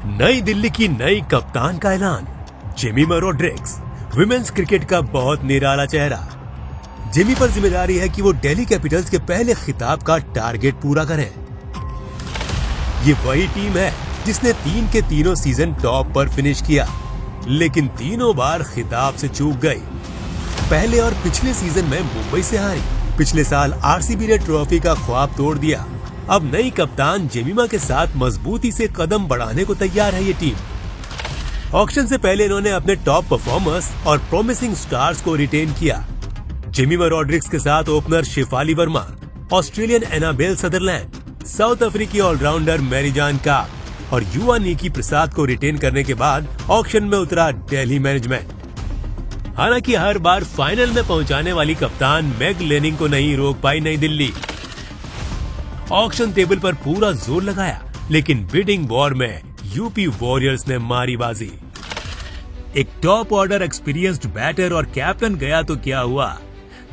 नई दिल्ली की नई कप्तान का ऐलान। जेमिमा रॉड्रिग्स विमेंस क्रिकेट का बहुत निराला चेहरा। जेमी पर जिम्मेदारी है कि वो दिल्ली कैपिटल्स के पहले खिताब का टारगेट पूरा करें। ये वही टीम है जिसने 3 के तीनों सीजन टॉप पर फिनिश किया, लेकिन तीनों बार खिताब से चूक गई। पहले और पिछले सीजन में मुंबई से हारी। पिछले साल आरसीबी ने ट्रॉफी का ख्वाब तोड़ दिया। अब नई कप्तान जेमिमा के साथ मजबूती से कदम बढ़ाने को तैयार है ये टीम। ऑक्शन से पहले इन्होंने अपने टॉप परफॉर्मर्स और प्रॉमिसिंग स्टार्स को रिटेन किया। जेमिमा रॉड्रिग्स के साथ opener Shefali Verma, Australian Annabel Sutherland, South अफ्रीकी ऑलराउंडर मैरीजान काप और युवा निकी प्रसाद को रिटेन करने के बाद ऑक्शन में उतरा दिल्ली मैनेजमेंट। हालांकि हर बार फाइनल में पहुंचाने वाली कप्तान मैग लेनिंग को नहीं रोक पाई नई दिल्ली। ऑक्शन टेबल पर पूरा जोर लगाया, लेकिन बिडिंग वॉर में यूपी वॉरियर्स ने मारी बाजी। एक टॉप ऑर्डर एक्सपीरियंस्ड बैटर और कैप्टन गया तो क्या हुआ।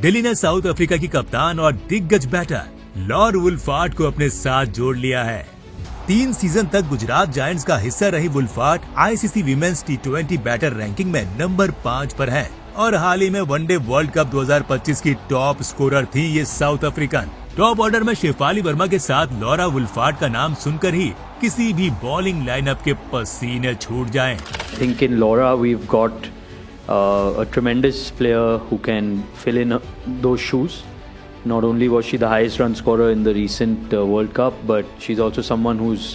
दिल्ली ने साउथ अफ्रीका की कप्तान और दिग्गज बैटर लॉरा वुल्फार्ट को अपने साथ जोड़ लिया है। 3 सीजन तक गुजरात जायंट्स का हिस्सा रही Wolvaardt ICC women's T20 batter ranking में नंबर 5 पर है और हाल ही में वनडे वर्ल्ड कप 2025 की टॉप स्कोरर थी ये साउथ अफ्रीकन। टॉप ऑर्डर में शेफाली वर्मा के साथ लॉरा वुल्फार्ट का नाम सुनकर ही किसी भी बॉलिंग लाइनअप के पसीने छूट जाएं। I think in Laura we've got a tremendous player who can fill in those shoes. Not only was she the highest run scorer in the recent World Cup, but she's also someone who's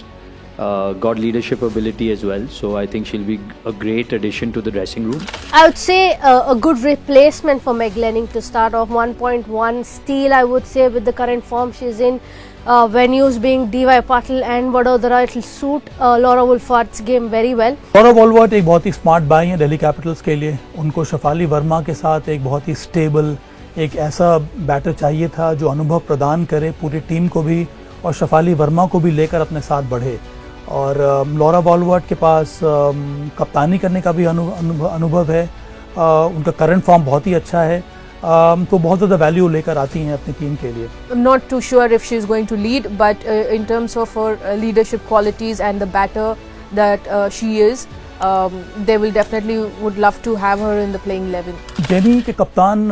got leadership ability as well. So I think she'll be a great addition to the dressing room. I would say a good replacement for Meg Lanning to start off. 1.1 steal, I would say, with the current form she's in. Venues being D.Y. Patil and Vadodara, it will suit Laura Wulfart's game very well. Laura Wulfart एक बहुत ही smart by है Delhi Capitals के लिए। उनको शेफाली वर्मा के साथ एक बहुत ही स्टेबल, एक ऐसा बैटर चाहिए था जो अनुभव प्रदान करे पूरी टीम को भी और शेफाली वर्मा को भी लेकर अपने साथ बढ़े। और लॉरा वुल्फार्ट के पास कप्तानी करने का भी अनुभव है। उनका करंट फॉर्म बहुत ही अच्छा है, तो बहुत ज़्यादा वैल्यू लेकर आती हैं अपनी टीम के लिए। I'm not too sure if she is going to lead, but in terms of her leadership qualities and the batter that she is, they will definitely would love to have her in the playing 11. Jamie के कप्तान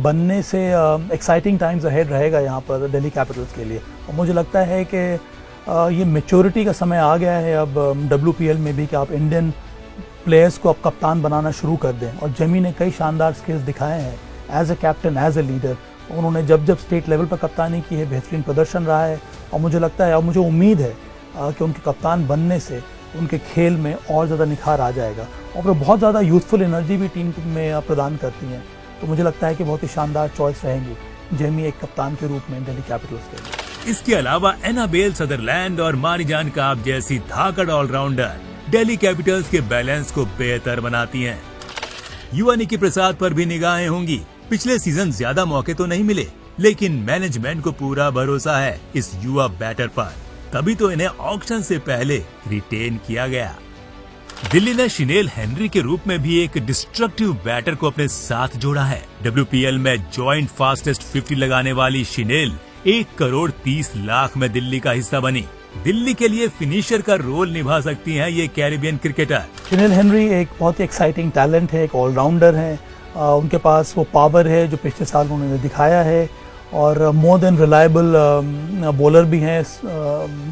बनने से exciting times ahead रहेगा यहाँ पर Delhi Capitals के लिए। और मुझे लगता है कि ये मैच्योरिटी का समय आ गया है अब WPL में भी कि आप इंडियन प्लेयर्स को अब कप्तान बनाना शुरू कर दें। और जेमी ने कई शानदार स्किल्स दिखाए हैं as a captain, as a leader. उन्होंने जब स्टेट लेवल पर कप्तानी की है, बेहतरीन प्रदर्शन रहा है। और मुझे लगता है और मुझे उम्मीद है कि उनके कप्तान बनने से उनके खेल में और ज़्यादा निखार आ जाएगा। और वो बहुत ज़्यादा यूथफुल एनर्जी भी टीम में प्रदान करती हैं। तो मुझे लगता है कि बहुत ही शानदार चॉइस रहेंगी जेमी एक कप्तान के रूप में दिल्ली कैपिटल्स के लिए। इसके अलावा एनाबेल सदरलैंड और मारीजान काप जैसी धाकड़ ऑलराउंडर दिल्ली कैपिटल्स के बैलेंस को बेहतर बनाती हैं। युवा निकी प्रसाद पर भी निगाहें होंगी। पिछले सीजन ज्यादा मौके तो नहीं मिले, लेकिन मैनेजमेंट को पूरा भरोसा है इस युवा बैटर पर, तभी तो इन्हें ऑक्शन से पहले रिटेन किया गया। दिल्ली ने शिनेल हेनरी के रूप में भी एक डिस्ट्रक्टिव बैटर को अपने साथ जोड़ा है। WPL में जॉइंट फास्टेस्ट 50 लगाने वाली शिनेल 1,30,00,000 में दिल्ली का हिस्सा बनी। दिल्ली के लिए फिनिशर का रोल निभा सकती हैं ये कैरिबियन क्रिकेटर। शिनेल हेनरी एक बहुत ही एक्साइटिंग टैलेंट है, एक ऑलराउंडर है। उनके पास वो पावर है जो पिछले साल उन्होंने दिखाया है और मोर देन रिलायबल बॉलर भी हैं।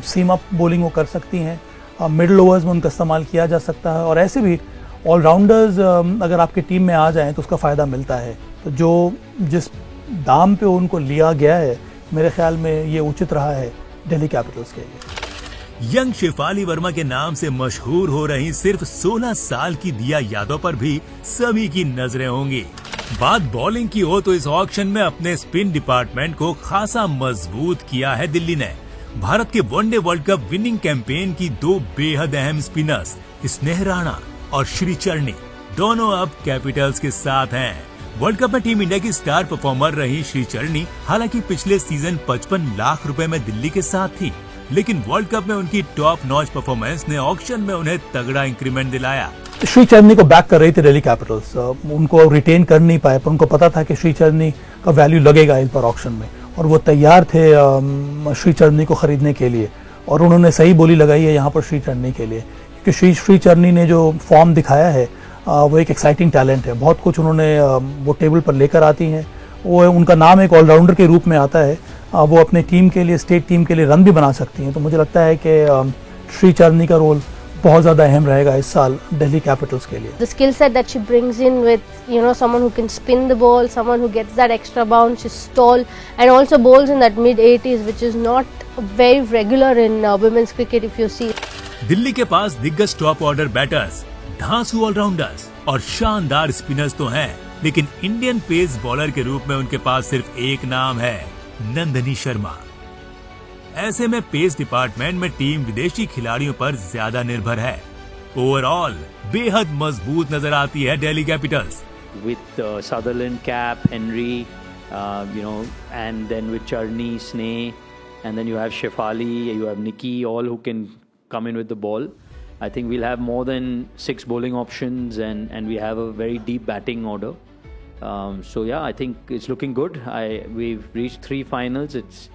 सीम अप बॉलिंग वो कर सकती हैं, मिडल ओवर्स में उनका इस्तेमाल किया जा सकता है। और ऐसे भी ऑलराउंडर्स अगर आपकी टीम में आ जाएं तो उसका फ़ायदा मिलता है। तो जो जिस दाम पे उनको लिया गया है, मेरे ख्याल में ये उचित रहा है दिल्ली कैपिटल्स के लिए। यंग शेफाली वर्मा के नाम से मशहूर हो रही सिर्फ 16 साल की दिया यादव पर भी सभी की नजरें होंगी। बात बॉलिंग की हो तो इस ऑक्शन में अपने स्पिन डिपार्टमेंट को खासा मजबूत किया है दिल्ली ने। भारत के one day world cup winning campaign की 2 बेहद अहम स्पिनर्स स्नेह राणा और श्रीचरणी दोनों अब कैपिटल्स के साथ हैं। वर्ल्ड कप में टीम इंडिया की स्टार परफॉर्मर रही श्रीचरणी हालांकि पिछले सीजन 55 लाख रुपए में दिल्ली के साथ थी, लेकिन वर्ल्ड कप में उनकी टॉप नॉच परफॉर्मेंस ने ऑक्शन में उन्हें तगड़ा इंक्रीमेंट दिलाया। श्रीचरणी को बैक कर रही थी दिल्ली कैपिटल्स, उनको रिटेन कर नहीं पाए, पर उनको पता था कि श्रीचरणी का वैल्यू लगेगा इस पर ऑक्शन में और वो तैयार थे श्रीचरणी को खरीदने के लिए। और उन्होंने सही बोली लगाई है यहाँ पर श्रीचरणी के लिए, कि श्री चरनी ने जो फॉर्म दिखाया है वो एक एक्साइटिंग टैलेंट है। बहुत कुछ उन्होंने वो टेबल पर लेकर आती हैं। वो उनका नाम एक ऑलराउंडर के रूप में आता है। वो अपने टीम के लिए, स्टेट टीम के लिए रन भी बना सकती हैं। तो मुझे लगता है कि श्री चरनी का रोल बहुत ज़्यादा अहम रहेगा इस साल दिल्ली कैपिटल्स के लिए। The skill set that she brings in with, you know, someone who can spin the ball, someone who gets that extra bounce, she's tall and also bowls in that mid-80s, which is not very regular in women's cricket if you see. Delhi के पास दिग्गज top order batters, धांसू allrounders और शानदार spinners तो हैं, लेकिन Indian pace bowler के रूप में उनके पास सिर्फ एक नाम है, नंदनी शर्मा। ऐसे में पेस डिपार्टमेंट में टीम विदेशी खिलाड़ियों पर ज्यादा निर्भर है। ओवरऑल बेहद मजबूत नजर आती है Delhi Capitals. With Sutherland, Cap, Henry, and then with Charney, Sneh, and then you have Shefali, you have Nikki, all who can come in with the ball. I think we'll have more than 6 bowling options, and we have a very deep batting order. So yeah, I think it's looking good. We've reached 3 finals. It's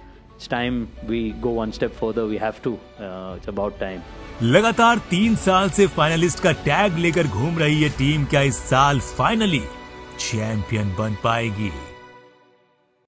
time we go one step further. We have to. It's about time. लगातार 3 साल से finalist का tag लेकर घूम रही ये team क्या इस साल फाइनली चैंपियन बन पाएगी?